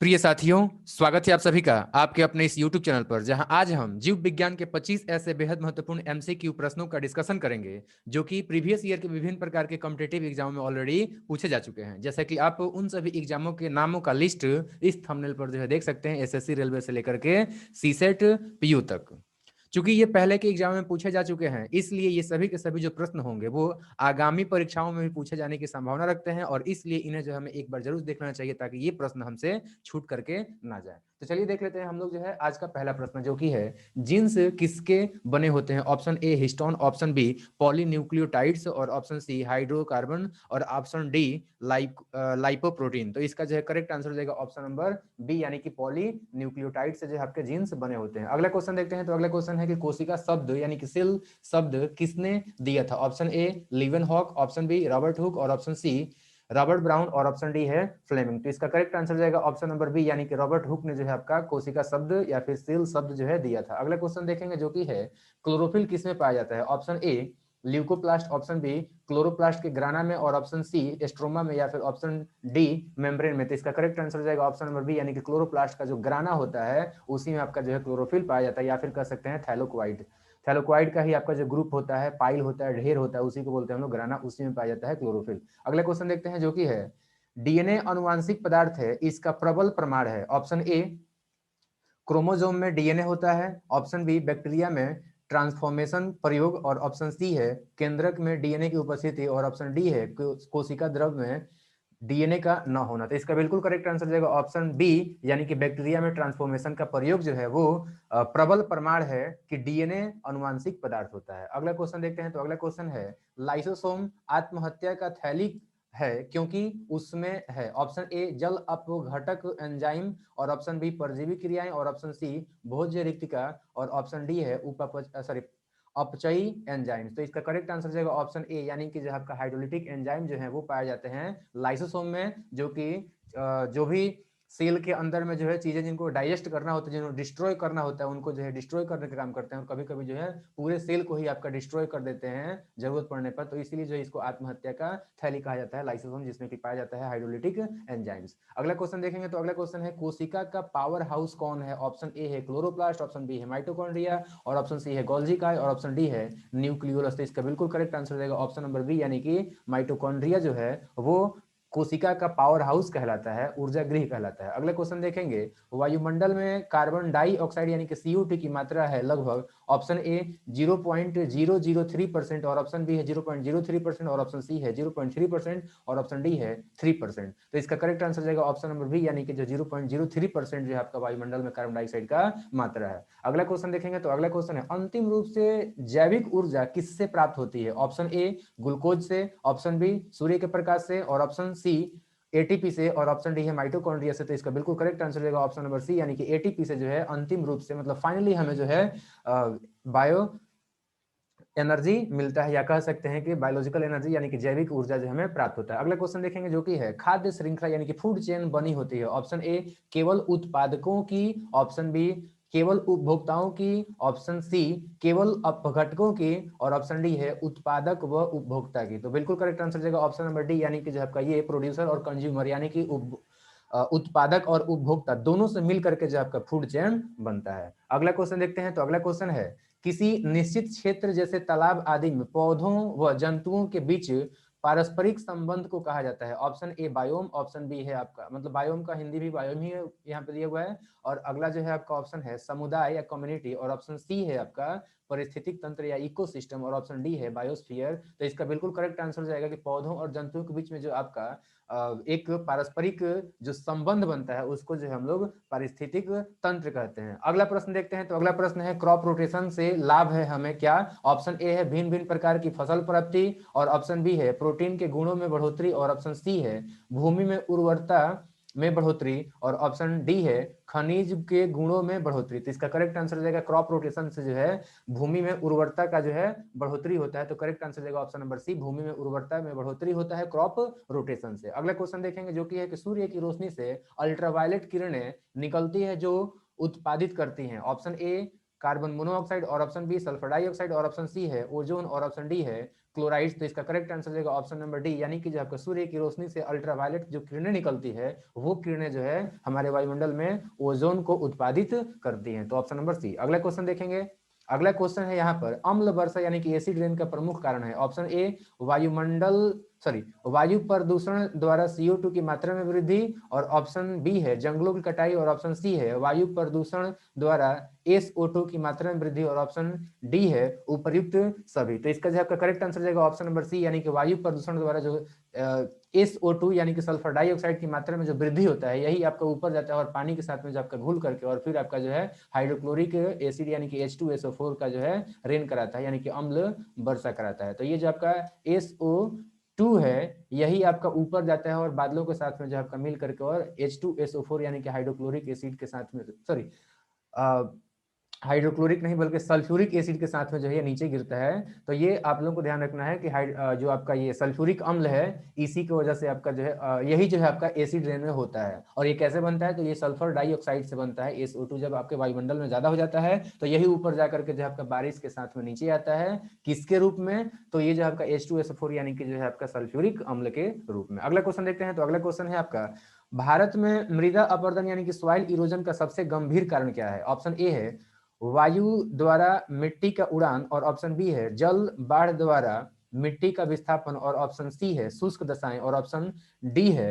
प्रिय साथियों, स्वागत है आप सभी का आपके अपने इस YouTube चैनल पर, जहां आज हम जीव विज्ञान के 25 ऐसे बेहद महत्वपूर्ण MCQ प्रश्नों का डिस्कशन करेंगे जो कि प्रीवियस ईयर के विभिन्न प्रकार के कॉम्पिटिटिव एग्जामों में ऑलरेडी पूछे जा चुके हैं। जैसा कि आप उन सभी एग्जामों के नामों का लिस्ट इस थंबनेल पर जो है देख सकते हैं, एसएससी रेलवे से लेकर के सीसेट पीयू तक। चूंकि ये पहले के एग्जाम में पूछे जा चुके हैं, इसलिए ये सभी के सभी जो प्रश्न होंगे वो आगामी परीक्षाओं में भी पूछे जाने की संभावना रखते हैं, और इसलिए इन्हें जो हमें एक बार जरूर देख लेना चाहिए ताकि ये प्रश्न हमसे छूट करके ना जाए। तो चलिए देख लेते हैं हम लोग जो है आज का पहला प्रश्न, जो कि है जीन्स किसके बने होते हैं। Option A histone, option B polynucleotides, और ऑप्शन सी हाइड्रोकार्बन, और ऑप्शन डी लाइपोप्रोटीन। तो इसका जो है करेक्ट आंसर हो जाएगा ऑप्शन नंबर बी, यानी कि पॉलीन्यूक्लियोटाइड से जो है आपके जीन्स बने होते हैं। अगला क्वेश्चन देखते हैं। तो अगला क्वेश्चन है कि कोशिका शब्द यानी कि सेल शब्द किसने दिया था। Option A Leeuwenhoek, option B Robert Hooke, और ऑप्शन सी रॉबर्ट ब्राउन, और ऑप्शन डी है फ्लेमिंग। तो इसका करेक्ट आंसर जाएगा ऑप्शन नंबर बी, यानी कि रॉबर्ट हुक ने जो है आपका कोशिका शब्द या फिर सेल शब्द जो है दिया था। अगला क्वेश्चन देखेंगे जो कि है क्लोरोफिल किसमें पाया जाता है। Option A leucoplast, option B chloroplast के ग्राना में, और ऑप्शन सी एस्ट्रोमा में, या फिर ऑप्शन डी मेम्ब्रेन में। तो इसका करेक्ट आंसर जाएगा ऑप्शन नंबर बी, यानी कि क्लोरोप्लास्ट का जो ग्राना होता है उसी में आपका जो है क्लोरोफिल पाया जाता है, या फिर कह सकते हैं थैलोक्वाइड। थैलोक्वाइड का ही आपका जो ग्रुप होता है, पाइल होता है, ढेर होता है, उसी को बोलते हैं हम लोग ग्राना, उसी में पाया जाता है क्लोरोफिल। अगला क्वेश्चन देखते हैं जो कि है डीएनए अनुवांशिक पदार्थ है, इसका प्रबल प्रमाण है। ऑप्शन ए क्रोमोजोम में डीएनए होता है, ऑप्शन बी बैक्टीरिया में ट्रांसफॉर्मेशन प्रयोग, और ऑप्शन सी है केंद्रक में डीएनए की उपस्थिति, और ऑप्शन डी है कोशिका द्रव में डीएनए का न होना। तो इसका बिल्कुल करेक्ट आंसर जाएगा ऑप्शन बी, यानी कि बैक्टीरिया में ट्रांसफॉर्मेशन का प्रयोग जो है वो प्रबल प्रमाण है कि डीएनए अनुवांशिक पदार्थ होता है। अगला क्वेश्चन देखते हैं। तो अगला क्वेश्चन है लाइसोसोम आत्महत्या का थैलिक है क्योंकि उसमें है। ऑप्शन ए जल अपघटक एंजाइम, और ऑप्शन बी परजीवी क्रियाएं, और ऑप्शन सी भोज्य रिक्तिका, और ऑप्शन डी है अपचयी एंजाइम्स। तो इसका करेक्ट आंसर जाएगा ऑप्शन ए, यानी कि जो आपका हाइड्रोलिटिक एंजाइम जो है वो पाए जाते हैं लाइसोसोम में, जो कि जो भी सेल के अंदर में जो है चीजें जिनको डाइजेस्ट करना होता है, जिनको डिस्ट्रॉय करना होता है, उनको जो है डिस्ट्रॉय करने का काम करते हैं, और कभी कभी जो है पूरे सेल को ही आपका डिस्ट्रॉय कर देते हैं जरूरत पड़ने पर। तो इसीलिए जो है इसको आत्महत्या का थैली कहा जाता है, लाइसोसोम, जिसमें कि पाया जाता है हाइड्रोलिटिक एंजाइम्स। अगला क्वेश्चन देखेंगे। तो अगला क्वेश्चन है कोशिका का पावर हाउस कौन है। ऑप्शन ए है क्लोरोप्लास्ट, ऑप्शन बी है माइटोकॉन्ड्रिया, और ऑप्शन सी है गोल्जी काय, और ऑप्शन डी है न्यूक्लियोलस। तो इसका बिल्कुल करेक्ट आंसर रहेगा ऑप्शन नंबर बी, यानी कि माइटोकॉन्ड्रिया जो है वो कोशिका का पावर हाउस कहलाता है, ऊर्जा गृह कहलाता है। अगला क्वेश्चन देखेंगे। वायुमंडल में कार्बन डाइऑक्साइड यानी कि CO2 की मात्रा है लगभग। ऑप्शन ए 0.003%, और ऑप्शन बी है 0.03%, और ऑप्शन सी है 0.3%, और ऑप्शन डी है 3%। तो इसका करेक्ट आंसर जाएगा ऑप्शन नंबर बी, यानी कि जो 0.03% जो है आपका वायुमंडल में कार्बन डाइऑक्साइड का मात्रा है। अगला क्वेश्चन देखेंगे। तो अगला क्वेश्चन है अंतिम रूप से जैविक ऊर्जा किससे प्राप्त होती है। ऑप्शन ए ग्लूकोज से, ऑप्शन बी सूर्य के प्रकाश से, और ऑप्शन सी एटीपी से, और ऑप्शन डी है माइटोकॉन्ड्रिया से। तो इसका बिल्कुल करेक्ट आंसर रहेगा ऑप्शन नंबर सी, यानी कि एटीपी से जो है अंतिम रूप से, मतलब फाइनली हमें जो है बायो एनर्जी मिलता है, या कह सकते हैं कि बायोलॉजिकल एनर्जी यानी कि जैविक ऊर्जा जो हमें प्राप्त होता है। अगला क्वेश्चन देखेंगे जो कि है खाद्य श्रृंखला यानी कि फूड चेन बनी होती है। ऑप्शन ए केवल उत्पादकों की, ऑप्शन बी केवल उपभोक्ताओं की, ऑप्शन सी केवल अपघटकों की, और ऑप्शन डी है उत्पादक व उपभोक्ता की। तो बिल्कुल करेक्ट आंसर जाएगा ऑप्शन नंबर डी, यानी कि जो आपका ये प्रोड्यूसर और कंज्यूमर यानी कि उत्पादक और उपभोक्ता दोनों से मिलकर के जो आपका फूड चेन बनता है। अगला क्वेश्चन देखते हैं। तो अगला क्वेश्चन है किसी निश्चित क्षेत्र जैसे तालाब आदि में पौधों व जंतुओं के बीच पारस्परिक संबंध को कहा जाता है। Option A biome, option B है आपका, मतलब बायोम का हिंदी भी बायोम ही यहाँ पे दिया हुआ है, और अगला जो है आपका ऑप्शन है समुदाय या कम्युनिटी, और ऑप्शन सी है आपका परिस्थितिक तंत्र या इकोसिस्टम, और ऑप्शन डी है बायोस्फीयर। तो इसका बिल्कुल करेक्ट आंसर जाएगा कि पौधों और जंतुओं के बीच में जो आपका एक पारस्परिक जो संबंध बनता है उसको जो हम लोग पारिस्थितिक तंत्र कहते हैं। अगला प्रश्न देखते हैं। तो अगला प्रश्न है क्रॉप रोटेशन से लाभ है हमें क्या। ऑप्शन ए है भिन्न भिन्न प्रकार की फसल प्राप्ति, और ऑप्शन बी है प्रोटीन के गुणों में बढ़ोतरी, और ऑप्शन सी है भूमि में उर्वरता में बढ़ोतरी, और ऑप्शन डी है खनिज के गुणों में बढ़ोतरी। तो इसका करेक्ट आंसर जाएगा क्रॉप रोटेशन से जो है भूमि में उर्वरता का जो है बढ़ोतरी होता है। तो करेक्ट आंसर जाएगा ऑप्शन नंबर सी, भूमि में उर्वरता में बढ़ोतरी होता है क्रॉप रोटेशन से। अगला क्वेश्चन देखेंगे जो कि है कि सूर्य की रोशनी से अल्ट्रावायलेट किरणें निकलती है जो उत्पादित करती हैं। ऑप्शन ए कार्बन मोनोऑक्साइड और ऑप्शन बी सल्फर डाइऑक्साइड और ऑप्शन सी है ओजोन और ऑप्शन डी है क्लोराइड। तो इसका करेक्ट आंसर जाएगा ऑप्शन नंबर डी, यानी कि जो आपका सूर्य की रोशनी से अल्ट्रावायलेट जो किरणें निकलती है वो किरणें जो है हमारे वायुमंडल में ओजोन को उत्पादित करती हैं। तो ऑप्शन नंबर सी। अगला क्वेश्चन देखेंगे। अगला क्वेश्चन है यहाँ पर अम्ल वर्षा यानी कि एसिड रेन का प्रमुख कारण है। ऑप्शन ए वायु प्रदूषण द्वारा CO2 की मात्रा में वृद्धि, और ऑप्शन बी है जंगलों की कटाई, और ऑप्शन सी है वायु प्रदूषण द्वारा SO2 की मात्रा में वृद्धि, और ऑप्शन डी है उपर्युक्त सभी। तो इसका जो आपका करेक्ट आंसर जाएगा ऑप्शन नंबर सी, यानी कि वायु प्रदूषण द्वारा जो SO2 यानी कि सल्फर डाइऑक्साइड की मात्रा में जो वृद्धि होता है यही आपका ऊपर जाता है और पानी के साथ में जो आपका घुल करके और फिर आपका जो है हाइड्रोक्लोरिक एसिड यानी कि H2SO4 का जो है रेन कराता है, यानी कि अम्ल वर्षा कराता है। तो ये जो आपका SO2 है यही आपका ऊपर जाता है और बादलों के साथ में जो आपका मिल करके और H2SO4 यानी कि हाइड्रोक्लोरिक एसिड के साथ में हाइड्रोक्लोरिक नहीं बल्कि सल्फ्यूरिक एसिड के साथ में जो है नीचे गिरता है। तो ये आप लोगों को ध्यान रखना है कि जो आपका ये सल्फ्यूरिक अम्ल है इसी की वजह से आपका जो है यही जो है आपका एसिड रेन में होता है। और ये कैसे बनता है? तो ये सल्फर डाइऑक्साइड से बनता है। SO2 जब आपके वायुमंडल में ज्यादा हो जाता है तो यही ऊपर जाकर के जो आपका बारिश के साथ में नीचे आता है। किसके रूप में? तो ये जो आपका H2SO4 यानी कि जो है आपका सल्फ्यूरिक अम्ल के रूप में। अगला क्वेश्चन देखते हैं। तो अगला क्वेश्चन है आपका भारत में मृदा अपरदन यानी कि सॉइल इरोजन का सबसे गंभीर कारण क्या है? ऑप्शन ए है वायु द्वारा मिट्टी का उड़ान, और ऑप्शन बी है जल बाढ़ द्वारा मिट्टी का विस्थापन, और ऑप्शन सी है शुष्क दशाएं, और ऑप्शन डी है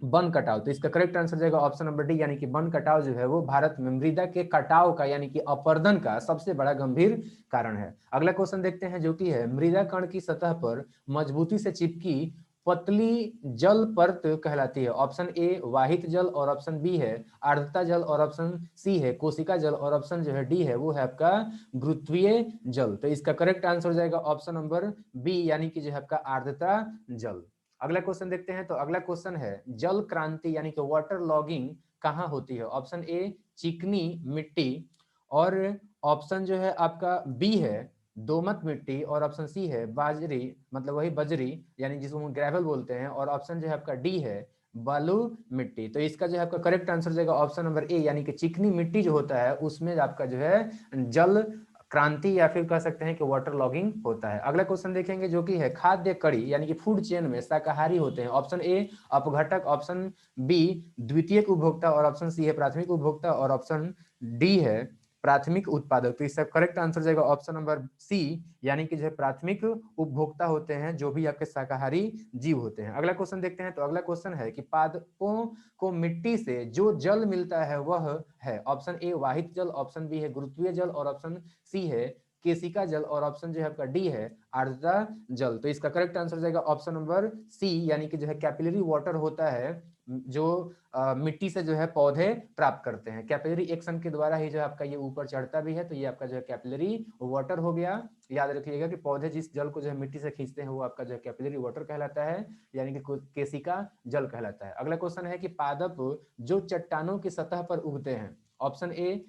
वन कटाव। तो इसका करेक्ट आंसर जाएगा ऑप्शन नंबर डी, यानी कि वन कटाव जो है वो भारत में मृदा के कटाव का यानी कि अपरदन का सबसे बड़ा गंभीर कारण है। अगला क्वेश्चन देखते हैं जो कि है मृदा कण की सतह पर मजबूती से चिपकी पतली जल परत कहलाती है। ऑप्शन ए वाहित जल, और ऑप्शन बी है आर्द्रता जल, और ऑप्शन सी है कोशिका जल, और ऑप्शन जो है डी है वो है आपका गुरुत्वीय जल। तो इसका करेक्ट आंसर हो जाएगा ऑप्शन नंबर बी, यानी कि जो है आपका आर्द्रता जल। अगला क्वेश्चन देखते हैं। तो अगला क्वेश्चन है जल क्रांति यानी कि वाटर लॉगिंग कहाँ होती है? ऑप्शन ए चिकनी मिट्टी, और ऑप्शन जो है आपका बी है दोमट मिट्टी, और ऑप्शन सी है बाजरी मतलब वही बजरी यानी जिसको हम ग्रेवल बोलते हैं, और ऑप्शन जो है आपका डी है बालू मिट्टी। तो इसका जो है आपका करेक्ट आंसर जाएगा ऑप्शन नंबर ए, यानी कि चिकनी मिट्टी जो होता है उसमें आपका जो है जल क्रांति या फिर कह सकते हैं कि वाटर लॉगिंग होता है। अगला क्वेश्चन देखेंगे जो कि है खाद्य कड़ी यानी कि फूड चेन में शाकाहारी होते हैं। ऑप्शन ए अपघटक, ऑप्शन बी द्वितीयक उपभोक्ता, और ऑप्शन सी है प्राथमिक उपभोक्ता, और ऑप्शन डी है प्राथमिक उत्पादक। तो इसका करेक्ट आंसर जाएगा ऑप्शन नंबर सी, यानी कि जो है प्राथमिक उपभोक्ता होते हैं जो भी आपके शाकाहारी जीव होते हैं। अगला क्वेश्चन देखते हैं। तो अगला क्वेश्चन है कि पादपों को मिट्टी से जो जल मिलता है वह है ऑप्शन ए वाहित जल, ऑप्शन बी है गुरुत्वीय जल, और ऑप्शन सी है केशिका जल, और ऑप्शन जो है आपका डी है आर्द्रता जल। तो इसका करेक्ट आंसर जाएगा ऑप्शन नंबर सी, यानी कि जो है कैपिलरी वाटर होता है जो मिट्टी से जो है पौधे प्राप्त करते हैं। कैपिलरी एक्शन के द्वारा ही जो आपका ये ऊपर चढ़ता भी है। तो ये आपका जो है कैपिलरी वाटर हो गया। याद रखिएगा कि पौधे जिस जल को जो है मिट्टी से खींचते हैं वो आपका जो है कैपिलरी वाटर कहलाता है, यानी कि केशिका जल कहलाता है। अगला क्वेश्चन है कि पादप जो चट्टानों की सतह पर उगते हैं। ऑप्शन ए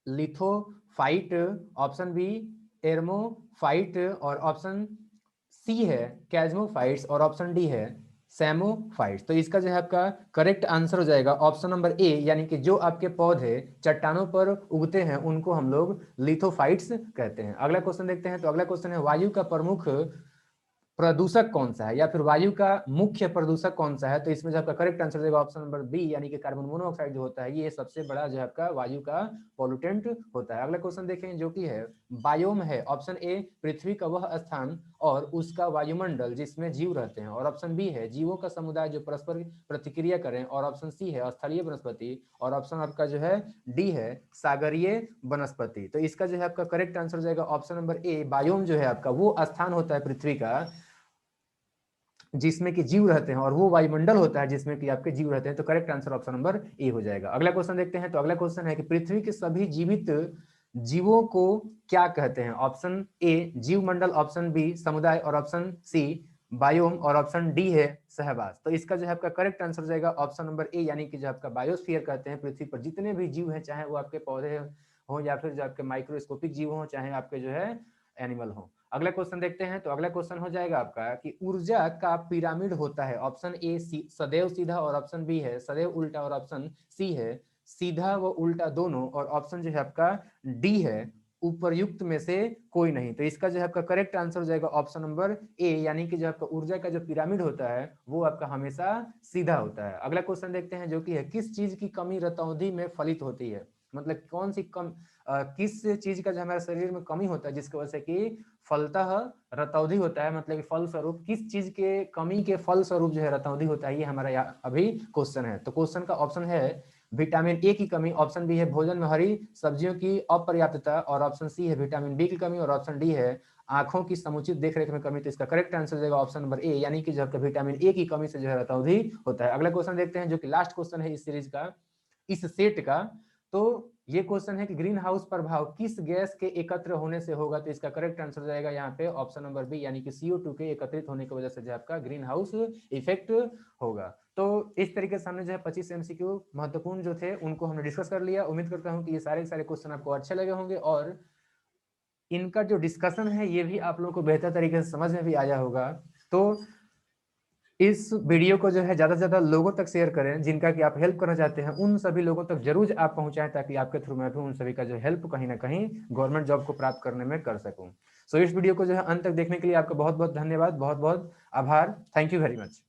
लिथोफाइट, ऑप्शन बी एर्मोफाइट, और ऑप्शन सी है कैज्मोफाइट्स, और ऑप्शन डी है सैमोफाइट्स। तो इसका जो है आपका करेक्ट आंसर हो जाएगा ऑप्शन नंबर ए, यानी कि जो आपके पौधे चट्टानों पर उगते हैं उनको हम लोग लिथोफाइट्स कहते हैं। अगला क्वेश्चन देखते हैं। तो अगला क्वेश्चन है वायु का प्रमुख प्रदूषक कौन सा है या फिर वायु का मुख्य प्रदूषक कौन सा है? तो इसमें जो आपका करेक्ट आंसर देगा ऑप्शन नंबर बी, यानी कि कार्बन मोनोऑक्साइड जो होता है ये सबसे बड़ा जो है आपका वायु का पोल्यूटेंट होता है। अगला क्वेश्चन देखें जो कि है बायोम है। ऑप्शन ए पृथ्वी का वह स्थान और उसका वायुमंडल जिसमें जीव रहते हैं, और ऑप्शन बी है जीवों का समुदाय जो परस्पर प्रतिक्रिया करें, और ऑप्शन सी है स्थलीय वनस्पति, और ऑप्शन आपका जो है डी है सागरीय वनस्पति। तो इसका जो है आपका करेक्ट आंसर जाएगा ऑप्शन नंबर ए, बायोम जो है आपका वो स्थान होता है पृथ्वी का जिसमें कि जीव रहते हैं, और वो वायुमंडल होता है जिसमें कि आपके जीव रहते हैं। तो correct answer option number A हो जाएगा। अगला क्वेश्चन देखते हैं। तो अगला क्वेश्चन है कि पृथ्वी के सभी जीवित जीवों को क्या कहते हैं? ऑप्शन ए जीव मंडल, ऑप्शन बी समुदाय, और ऑप्शन सी बायोम, और ऑप्शन डी है सहवास। तो इसका जो है आपका करेक्ट आंसर जाएगा ऑप्शन नंबर ए, यानी कि जो आपका बायोस्फीयर कहते हैं पृथ्वी पर जितने भी जीव हैं, चाहे वो आपके पौधे हो या फिर जो आपके माइक्रोस्कोपिक जीव हो, चाहे आपके जो है एनिमल हो। अगला क्वेश्चन देखते हैं। तो अगला क्वेश्चन हो जाएगा आपका कि ऊर्जा का पिरामिड होता है। ऑप्शन ए सदैव सीधा, और ऑप्शन बी है सदैव उल्टा, और ऑप्शन सी है सीधा व उल्टा दोनों, और ऑप्शन जो है आपका डी है उपरयुक्त में से कोई नहीं। तो इसका जो है आपका करेक्ट आंसर हो जाएगा ऑप्शन नंबर ए, यानी कि जो आपका ऊर्जा का जो पिरामिड होता है वो आपका हमेशा सीधा होता है। अगला क्वेश्चन देखते हैं जो कि है किस चीज की कमी रतौंधी में फलित होती है, मतलब कौन सी किस चीज का जो हमारे शरीर में कमी होता है जिसकी वजह से कि फलतः रतौंधी होता है, मतलब कि फल स्वरूप किस चीज के कमी के फल स्वरूप जो है रतौंधी होता है, ये हमारा अभी क्वेश्चन है। तो क्वेश्चन का ऑप्शन है विटामिन ए की कमी, ऑप्शन बी है भोजन में हरी सब्जियों की अपर्याप्तता, और ऑप्शन सी है विटामिन बी की कमी, और ऑप्शन डी है आंखों की समुचित देखरेख में कमी। तो इसका करेक्ट आंसर हो जाएगा ऑप्शन नंबर ए, यानी कि जो है विटामिन ए की कमी से जो है रतौंधी होता है। अगला क्वेश्चन देखते हैं जो कि लास्ट क्वेश्चन है इस सीरीज का, इस सेट का। तो ये क्वेश्चन है कि ग्रीन हाउस प्रभाव किस गैस के एकत्र होने से होगा। तो इसका करेक्ट आंसर हो जाएगा यहाँ पे ऑप्शन नंबर बी, यानी कि CO2 के एकत्रित होने की वजह से जो आपका ग्रीन हाउस इफेक्ट होगा। तो इस तरीके से हमने जो है 25 MCQ महत्वपूर्ण जो थे उनको हमने डिस्कस कर लिया। उम्मीद करता हूँ कि ये सारे क्वेश्चन आपको अच्छे लगे होंगे और इनका जो डिस्कशन है ये भी आप लोगों को बेहतर तरीके से समझ में भी आया होगा। तो इस वीडियो को जो है ज्यादा से ज्यादा लोगों तक शेयर करें जिनका कि आप हेल्प करना चाहते हैं, उन सभी लोगों तक जरूर आप पहुंचाएं ताकि आपके थ्रू मैं भी उन सभी का जो हेल्प कहीं ना कहीं गवर्नमेंट जॉब को प्राप्त करने में कर सकूं। सो इस वीडियो को जो है अंत तक देखने के लिए आपका बहुत बहुत धन्यवाद, बहुत बहुत आभार। Thank you very much.